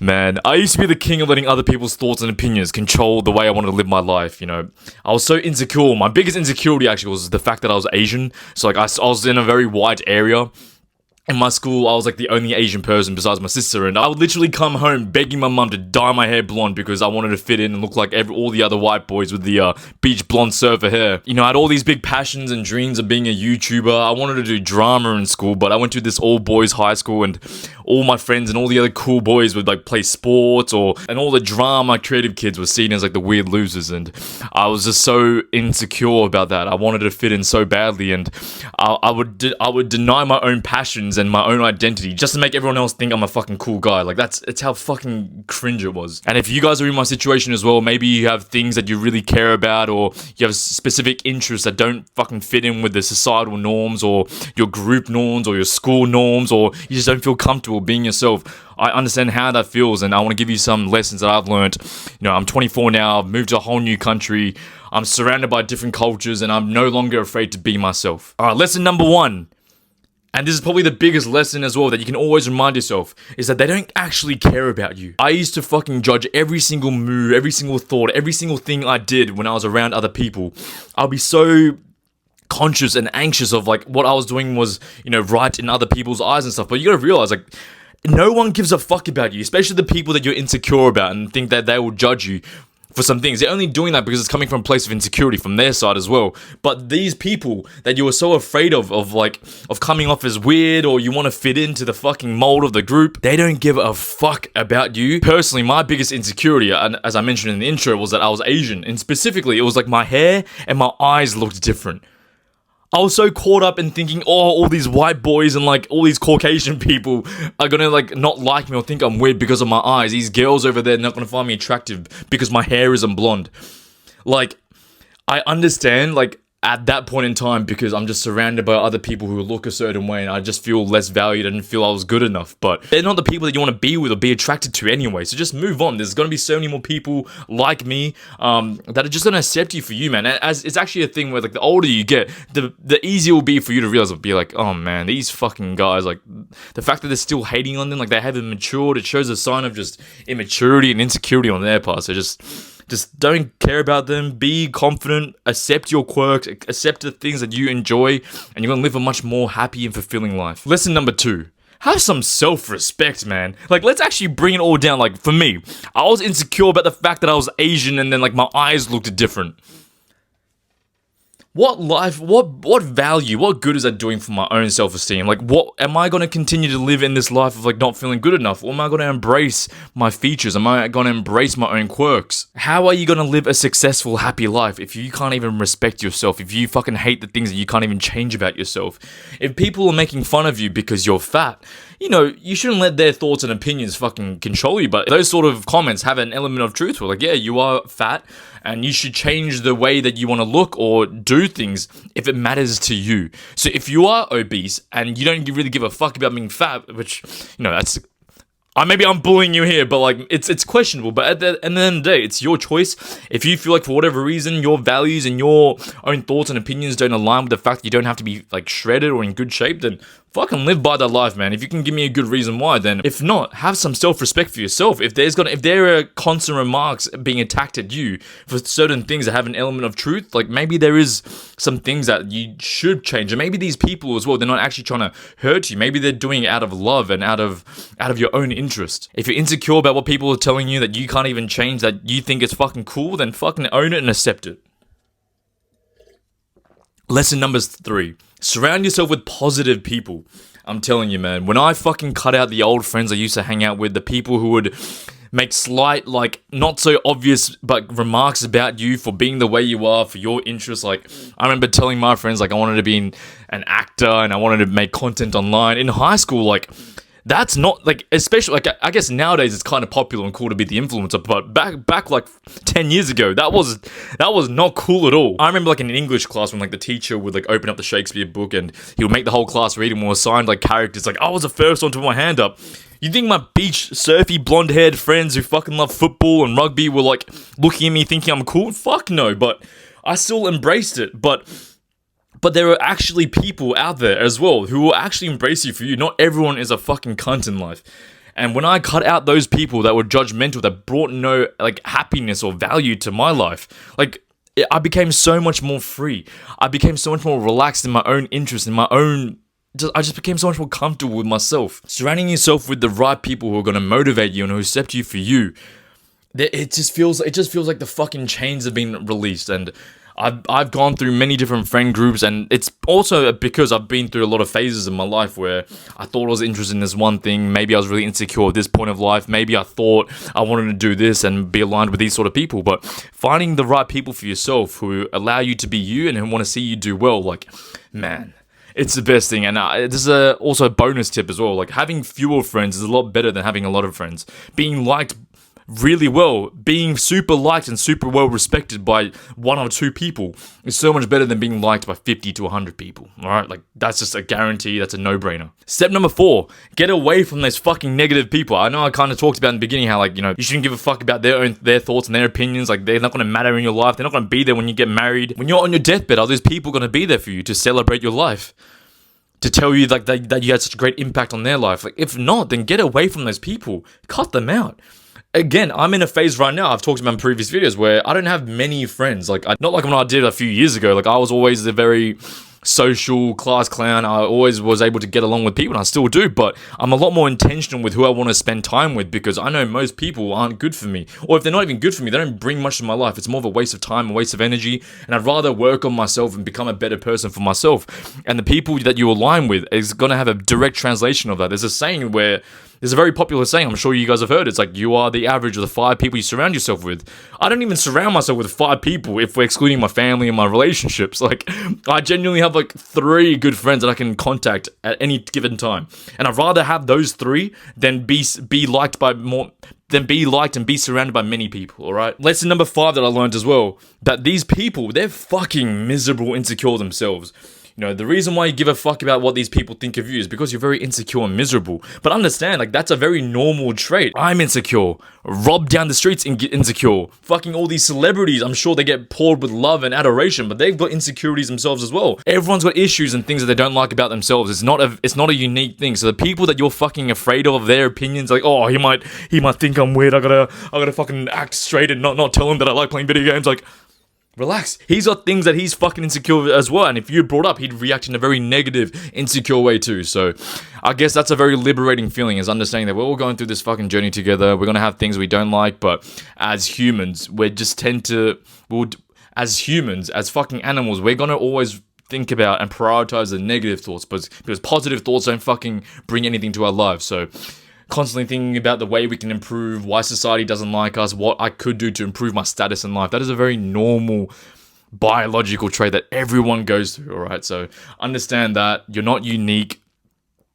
Man, I used to be the king of letting other people's thoughts and opinions control the way I wanted to live my life, you know. I was so insecure. My biggest insecurity actually was the fact that I was Asian. So, like, I was in a very white area. In my school, I was like the only Asian person besides my sister, and I would literally come home begging my mum to dye my hair blonde because I wanted to fit in and look like all the other white boys with the beach blonde surfer hair. You know, I had all these big passions and dreams of being a YouTuber. I wanted to do drama in school, but I went to this all-boys high school, and all my friends and all the other cool boys would like play sports, and all the drama creative kids were seen as like the weird losers, and I was just so insecure about that. I wanted to fit in so badly, and I would deny my own passions and my own identity just to make everyone else think I'm a fucking cool guy. Like, it's how fucking cringe it was. And if you guys are in my situation as well, maybe you have things that you really care about, or you have specific interests that don't fucking fit in with the societal norms or your group norms or your school norms, or you just don't feel comfortable being yourself. I understand how that feels, and I want to give you some lessons that I've learned. You know, I'm 24 now, I've moved to a whole new country, I'm surrounded by different cultures, and I'm no longer afraid to be myself. Alright, lesson number 1. And this is probably the biggest lesson as well that you can always remind yourself, is that they don't actually care about you. I used to fucking judge every single move, every single thought, every single thing I did when I was around other people. I'll be so conscious and anxious of like what I was doing was, you know, right in other people's eyes and stuff. But you gotta realize, like, no one gives a fuck about you, especially the people that you're insecure about and think that they will judge you for some things. They're only doing that because it's coming from a place of insecurity from their side as well. But these people that you were so afraid of coming off as weird, or you want to fit into the fucking mold of the group, they don't give a fuck about you. Personally, my biggest insecurity, and as I mentioned in the intro, was that I was Asian. And specifically, it was like my hair and my eyes looked different. I was so caught up in thinking, oh, all these white boys and like all these Caucasian people are gonna like not like me or think I'm weird because of my eyes. These girls over there are not gonna find me attractive because my hair isn't blonde. Like, I understand, like, at that point in time, because I'm just surrounded by other people who look a certain way, and I just feel less valued and feel I was good enough. But they're not the people that you want to be with or be attracted to anyway. So just move on. There's gonna be so many more people like me that are just gonna accept you for you, man. As it's actually a thing where, like, the older you get, the easier it will be for you to realize, be like, oh man, these fucking guys, like, the fact that they're still hating on them, like they haven't matured, it shows a sign of just immaturity and insecurity on their part. So just don't care about them. Be confident. Accept your quirks. Accept the things that you enjoy, and you're gonna live a much more happy and fulfilling life. Lesson number 2. Have some self-respect, man. Like, let's actually bring it all down. Like, for me, I was insecure about the fact that I was Asian, and then, like, my eyes looked different. What value, what good is that doing for my own self-esteem? Like, what, am I going to continue to live in this life of, like, not feeling good enough? Or am I going to embrace my features? Am I going to embrace my own quirks? How are you going to live a successful, happy life if you can't even respect yourself? If you fucking hate the things that you can't even change about yourself? If people are making fun of you because you're fat, you know, you shouldn't let their thoughts and opinions fucking control you. But those sort of comments have an element of truth. Like, yeah, you are fat, and you should change the way that you want to look or do things if it matters to you. So if you are obese and you don't really give a fuck about being fat, which, you know, that's... maybe I'm bullying you here, but like, it's questionable. But at the end of the day, it's your choice. If you feel like for whatever reason your values and your own thoughts and opinions don't align with the fact that you don't have to be like shredded or in good shape, then fucking live by that life, man. If you can give me a good reason why, then if not, have some self-respect for yourself. If there are constant remarks being attacked at you for certain things that have an element of truth, like maybe there is some things that you should change. And maybe these people as well, they're not actually trying to hurt you. Maybe they're doing it out of love and out of your own interest. If you're insecure about what people are telling you that you can't even change, that you think it's fucking cool, then fucking own it and accept it. Lesson number 3. Surround yourself with positive people. I'm telling you, man, when I fucking cut out the old friends I used to hang out with, the people who would make slight, like, not so obvious, but remarks about you for being the way you are, for your interests. Like, I remember telling my friends, like, I wanted to be an actor and I wanted to make content online. In high school, like, that's not, like, especially, like, I guess nowadays it's kind of popular and cool to be the influencer, but back like 10 years ago, that was not cool at all. I remember, like, in an English class when, like, the teacher would, like, open up the Shakespeare book and he would make the whole class read and we were assigned, like, characters. Like, I was the first one to put my hand up. You think my beach, surfy, blonde-haired friends who fucking love football and rugby were, like, looking at me thinking I'm cool? Fuck no, but I still embraced it. But there are actually people out there as well who will actually embrace you for you. Not everyone is a fucking cunt in life. And when I cut out those people that were judgmental, that brought no like happiness or value to my life, like I became so much more free. I became so much more relaxed in my own interest, in my own. I just became so much more comfortable with myself. Surrounding yourself with the right people who are going to motivate you and who accept you for you. It just feels like the fucking chains have been released, and I've gone through many different friend groups, and it's also because I've been through a lot of phases in my life where I thought I was interested in this one thing. Maybe I was really insecure at this point of life. Maybe I thought I wanted to do this and be aligned with these sort of people. But finding the right people for yourself who allow you to be you and who want to see you do well, like, man, it's the best thing. And this is also a bonus tip as well. Like, having fewer friends is a lot better than having a lot of friends. Being liked really well, being super liked and super well respected by one or two people is so much better than being liked by 50 to 100 people. Alright, like that's just a guarantee, that's a no-brainer. Step number 4, get away from those fucking negative people. I know I kind of talked about in the beginning how, like, you know, you shouldn't give a fuck about their thoughts and their opinions. Like, they're not going to matter in your life. They're not going to be there when you get married. When you're on your deathbed, are those people going to be there for you to celebrate your life? To tell you like that you had such a great impact on their life? Like, if not, then get away from those people. Cut them out. Again, I'm in a phase right now, I've talked about in previous videos, where I don't have many friends. Like, not like when I did a few years ago. Like, I was always the very social class clown. I always was able to get along with people, and I still do, but I'm a lot more intentional with who I want to spend time with, because I know most people aren't good for me. Or if they're not even good for me, they don't bring much to my life. It's more of a waste of time, a waste of energy, and I'd rather work on myself and become a better person for myself. And the people that you align with is going to have a direct translation of that. There's a saying where, there's a very popular saying, I'm sure you guys have heard. It's like, you are the average of the 5 people you surround yourself with. I don't even surround myself with 5 people if we're excluding my family and my relationships. Like, I genuinely have like 3 good friends that I can contact at any given time. And I'd rather have those 3 than be liked by more, than be liked and be surrounded by many people, alright? Lesson number 5 that I learned as well, that these people, they're fucking miserable, insecure themselves. You know, the reason why you give a fuck about what these people think of you is because you're very insecure and miserable. But understand, like, that's a very normal trait. I'm insecure. Rob down the streets insecure. Fucking all these celebrities, I'm sure they get poured with love and adoration, but they've got insecurities themselves as well. Everyone's got issues and things that they don't like about themselves. It's not a unique thing. So the people that you're fucking afraid of their opinions, like, oh, he might think I'm weird. I gotta fucking act straight and not tell him that I like playing video games. Like, relax. He's got things that he's fucking insecure as well, and if you brought up, he'd react in a very negative, insecure way too. So I guess that's a very liberating feeling, is understanding that we're all going through this fucking journey together. We're gonna have things we don't like, but as humans, as humans, as fucking animals, we're gonna always think about and prioritize the negative thoughts, because positive thoughts don't fucking bring anything to our lives. So constantly thinking about the way we can improve, why society doesn't like us, what I could do to improve my status in life. That is a very normal biological trait that everyone goes through, alright? So understand that you're not unique.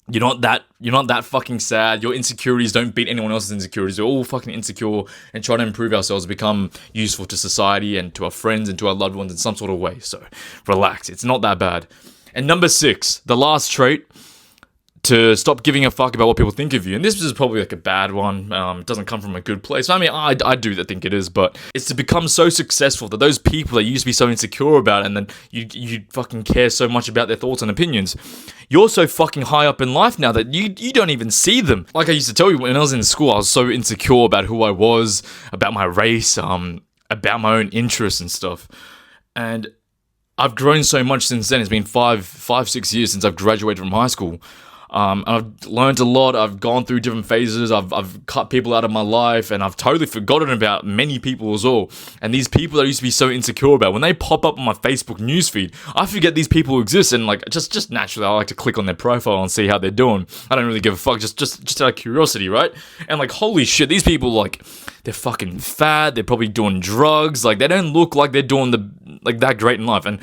You're not that fucking sad. Your insecurities don't beat anyone else's insecurities. We're all fucking insecure and trying to improve ourselves, become useful to society and to our friends and to our loved ones in some sort of way. So relax. It's not that bad. And number 6, the last trait, to stop giving a fuck about what people think of you. And this is probably like a bad one. It doesn't come from a good place. I mean, I do think it is, but it's to become so successful that those people that you used to be so insecure about, and then you fucking care so much about their thoughts and opinions, you're so fucking high up in life now that you don't even see them. Like I used to tell you, when I was in school, I was so insecure about who I was, about my race, about my own interests and stuff. And I've grown so much since then. It's been 6 years since I've graduated from high school. I've learned a lot. I've gone through different phases. I've cut people out of my life, and I've totally forgotten about many people as well. And these people that I used to be so insecure about, when they pop up on my Facebook newsfeed, I forget these people exist, and like just naturally I like to click on their profile and see how they're doing. I don't really give a fuck, just out of curiosity, right? And like, holy shit, these people, like, they're fucking fat. They're probably doing drugs. Like, they don't look like they're doing that great in life. And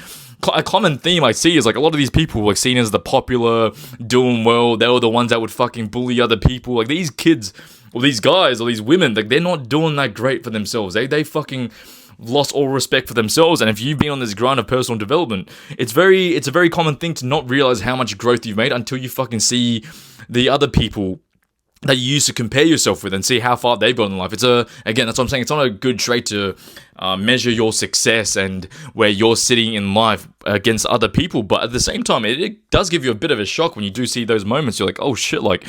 a common theme I see is like a lot of these people like seen as the popular, doing well, they were the ones that would fucking bully other people. Like, these kids or these guys or these women, like, they're not doing that great for themselves. They fucking lost all respect for themselves. And if you've been on this grind of personal development, it's a very common thing to not realize how much growth you've made until you fucking see the other people that you used to compare yourself with and see how far they've gone in life. Again, that's what I'm saying. It's not a good trait to measure your success and where you're sitting in life against other people. But at the same time, it does give you a bit of a shock when you do see those moments. You're like, oh shit, like,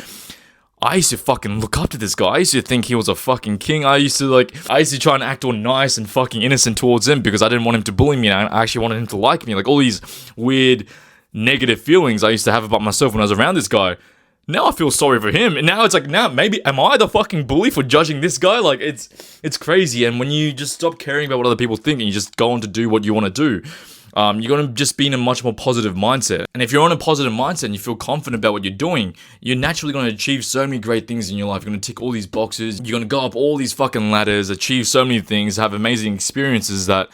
I used to fucking look up to this guy. I used to think he was a fucking king. I used to try and act all nice and fucking innocent towards him because I didn't want him to bully me, and I actually wanted him to like me. Like, all these weird negative feelings I used to have about myself when I was around this guy. Now I feel sorry for him, and now it's like, now maybe am I the fucking bully for judging this guy? Like, it's crazy. And when you just stop caring about what other people think and you just go on to do what you want to do, you're going to just be in a much more positive mindset. And if you're on a positive mindset and you feel confident about what you're doing, you're naturally going to achieve so many great things in your life. You're going to tick all these boxes. You're going to go up all these fucking ladders, achieve so many things, have amazing experiences that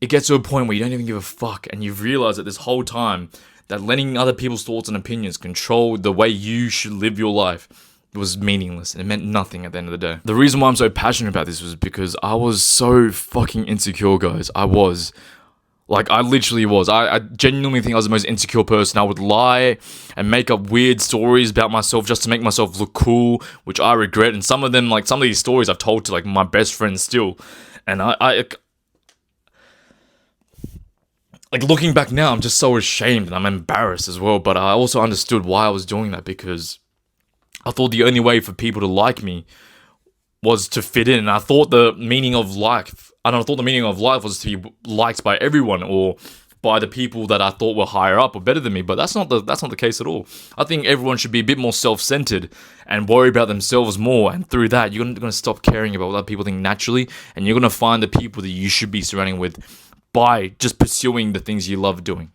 it gets to a point where you don't even give a fuck. And you've realized that this whole time that letting other people's thoughts and opinions control the way you should live your life was meaningless, and it meant nothing at the end of the day. The reason why I'm so passionate about this was because I was so fucking insecure, guys. I literally was. I genuinely think I was the most insecure person. I would lie and make up weird stories about myself just to make myself look cool, which I regret. And some of them, like some of these stories I've told to like my best friends still. And like looking back now, I'm just so ashamed and I'm embarrassed as well. But I also understood why I was doing that, because I thought the only way for people to like me was to fit in. And I thought the meaning of life was to be liked by everyone, or by the people that I thought were higher up or better than me. But that's not the case at all. I think everyone should be a bit more self-centered and worry about themselves more. And through that, you're going to stop caring about what other people think naturally, and you're going to find the people that you should be surrounding with by just pursuing the things you love doing.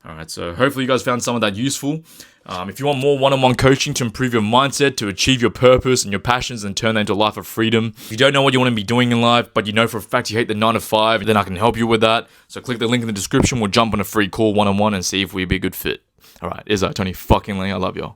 Alright, so hopefully you guys found some of that useful. If you want more one-on-one coaching to improve your mindset, to achieve your purpose and your passions and turn that into a life of freedom. If you don't know what you want to be doing in life, but you know for a fact you hate the 9 to 5, then I can help you with that. So click the link in the description. We'll jump on a free call one-on-one and see if we'd be a good fit. Alright, Tony fucking Lee. I love y'all.